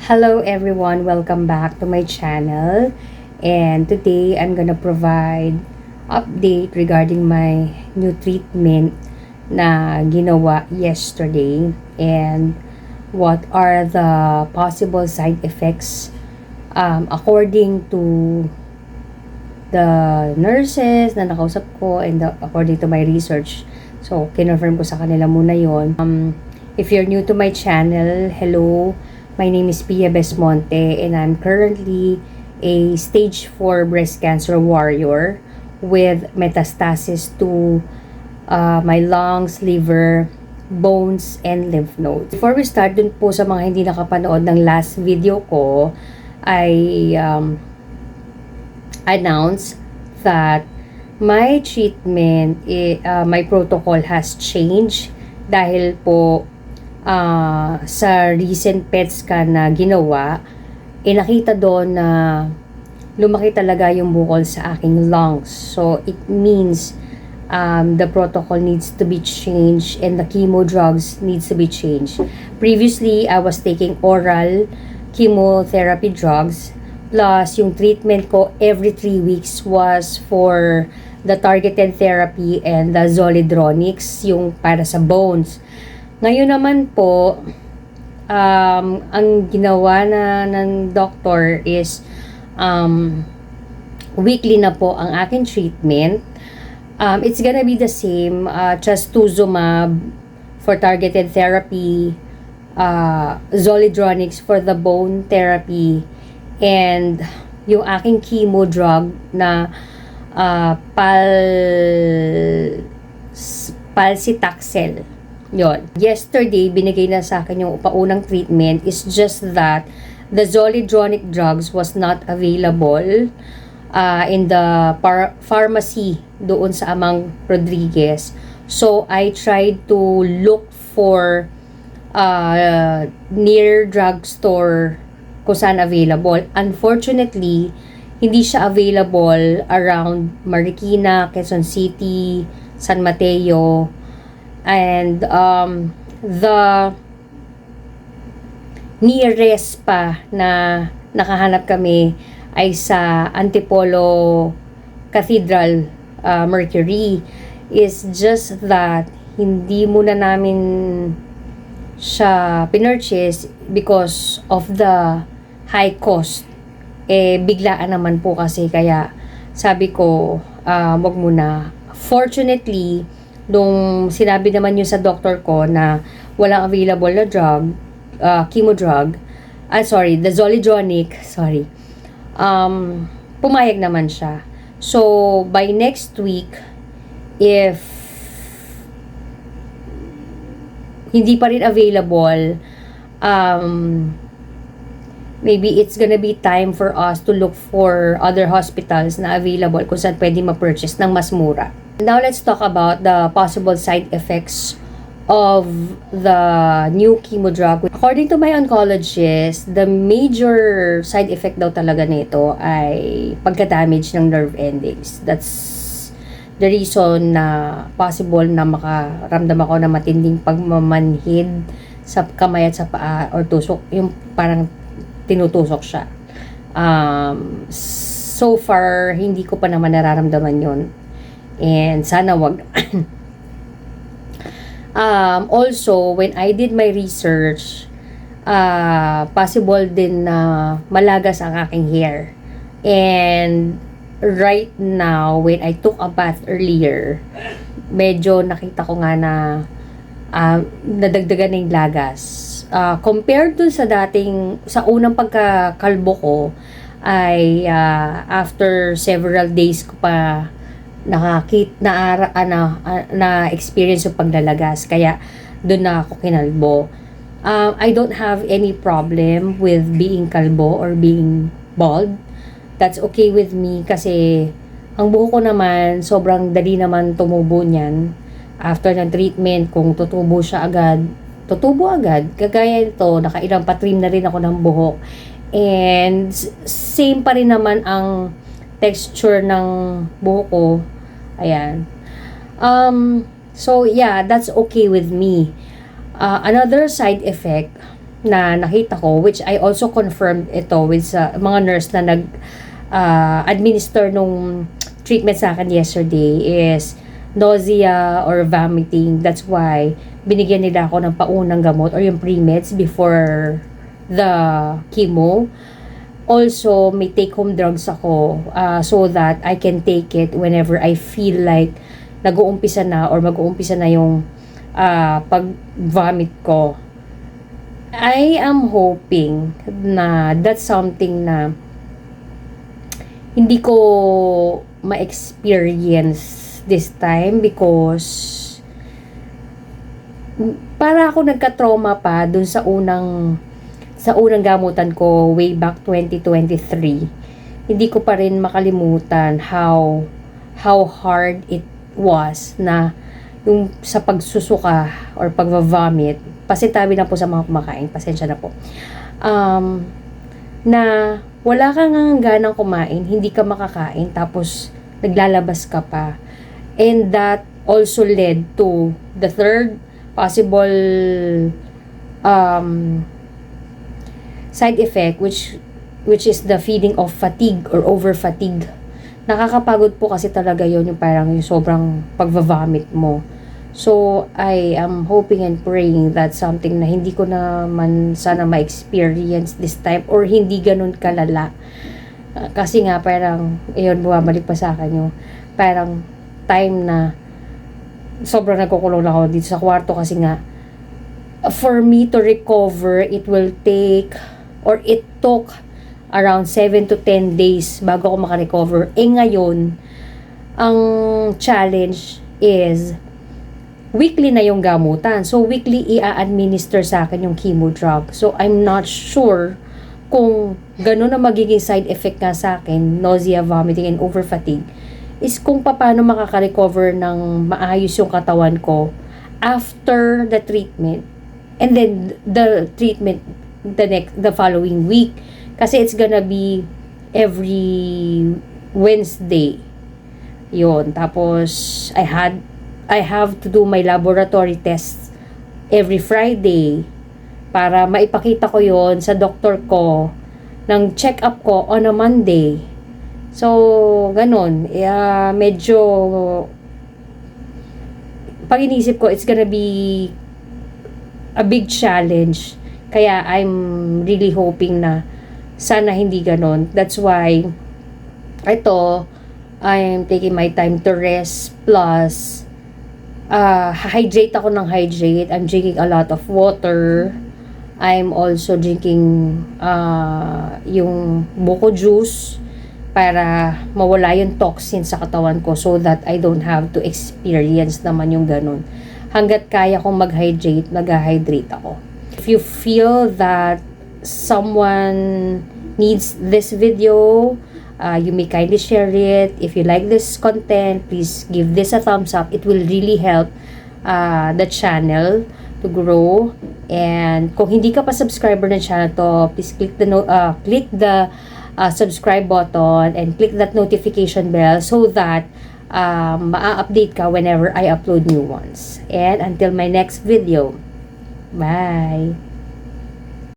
Hello everyone, welcome back to my channel. And today I'm gonna provide update regarding my new treatment na ginawa yesterday and what are the possible side effects according to the nurses na nakausap ko and according to my research. So, kinonfirm ko sa kanila muna yon. If you're new to my channel, hello. My name is Pia Besmonte and I'm currently a stage 4 breast cancer warrior with metastasis to my lungs, liver, bones, and lymph nodes. Before we start, dun po sa mga hindi nakapanood ng last video ko, I announced that my treatment, my protocol has changed dahil po sa recent PET scan na ginawa, nakita doon na lumaki talaga yung bukol sa aking lungs. So, it means the protocol needs to be changed and the chemo drugs needs to be changed. Previously, I was taking oral chemotherapy drugs plus yung treatment ko every 3 weeks was for the targeted therapy and the Zolidronix, yung para sa bones. Ngayon naman po, ang ginawa ng doctor is weekly na po ang aking treatment. It's gonna be the same, trastuzumab for targeted therapy, Zolidronix for the bone therapy, and yung aking chemo drug na Palsitaxel. Yon. Yesterday, binigay na sa akin yung paunang treatment. Is just that the Zolidronic drugs was not available in the pharmacy doon sa Amang Rodriguez. So, I tried to look for near drugstore kung saan available. Unfortunately, hindi siya available around Marikina, Quezon City, San Mateo, and the nearest pa na nakahanap kami ay sa Antipolo Cathedral, Mercury. Is just that hindi muna namin siya pinurchase because of the high cost. Biglaan naman po kasi, kaya sabi ko wag muna. Fortunately, nung sinabi naman yun sa doctor ko na walang available na drug, chemo drug, the Zolidronic, pumayag naman siya. So, by next week, if hindi pa rin available, maybe it's gonna be time for us to look for other hospitals na available kung saan pwede ma-purchase ng mas mura. Now, let's talk about the possible side effects of the new chemo drug. According to my oncologist, the major side effect daw talaga nito ay pagka-damage ng nerve endings. That's the reason na possible na makaramdam ako ng matinding pagmamanhid sa kamay at sa paa or tusok, yung parang tinutusok siya. So far, hindi ko pa naman nararamdaman yon. And sana wag. Also, when I did my research, possible din na malagas ang aking hair. And right now, when I took a bath earlier, medyo nakita ko nga na nadagdagan na yung lagas. Compared dun sa sa unang pagkakalbo ko, ay after several days ko pa na experience yung paglalagas, kaya doon na ako kinalbo. I don't have any problem with being kalbo or being bald. That's okay with me kasi ang buhok ko naman sobrang dali naman tumubo niyan after ng treatment. Kung tutubo siya agad, tutubo agad. Kagaya nito, nakailang patrim na rin ako ng buhok, and same pa rin naman ang texture ng buhok ko. Ayan. So yeah, that's okay with me. Another side effect na nakita ko, which I also confirmed ito with mga nurse na administer nung treatment sa akin yesterday, is nausea or vomiting. That's why binigyan nila ako ng paunang gamot or yung pre-meds before the chemo. Also, may take-home drugs ako so that I can take it whenever I feel like nag-uumpisa na or mag-uumpisa na yung pag-vomit ko. I am hoping na that's something na hindi ko ma-experience this time, because para ako nagka-trauma pa dun sa unang gamutan ko way back 2023. Hindi ko pa rin makalimutan how hard it was na yung sa pagsusuka or pagva-vomit. Pasitabi na po sa mga kumakain, pasensya na po. Na wala kang ganang kumain, hindi ka makakain, tapos naglalabas ka pa. And that also led to the third possible side effect, which is the feeling of fatigue or over fatigue. Nakakapagod po kasi talaga yon, yung parang yung sobrang pagva-vomit mo. So I am hoping and praying that something na hindi ko naman sana ma-experience this time, or hindi ganun kalala. Kasi nga parang bumabalik pa sa akin yung parang time na sobrang nagkukulong lang ako dito sa kwarto, kasi nga for me to recover, it took around 7 to 10 days bago ako makarecover. Ngayon, ang challenge is weekly na yung gamutan. So, weekly i-administer sa akin yung chemo drug. So, I'm not sure kung gano'n na magiging side effect nga sa akin, nausea, vomiting, and over fatigue, is kung paano makaka-recover ng maayos yung katawan ko after the treatment. And then, the treatment the following week. Kasi it's gonna be every Wednesday. Yun. Tapos, I have to do my laboratory tests every Friday para maipakita ko yon sa doktor ko ng check-up ko on a Monday. So, ganun. Medyo pag inisip ko, it's gonna be a big challenge. Kaya I'm really hoping na sana hindi ganon. That's why I'm taking my time to rest, plus hydrate ako ng hydrate. I'm drinking a lot of water. I'm also drinking yung buko juice para mawala yung toxin sa katawan ko, so that I don't have to experience naman yung ganun. Hanggat kaya kong mag-hydrate, mag-hydrate ako. If you feel that someone needs this video, you may kindly share it. If you like this content, please give this a thumbs up. It will really help the channel to grow. And kung hindi ka pa subscriber ng channel to, please click the subscribe button and click that notification bell, so that ma-update ka whenever I upload new ones. And until my next video, bye!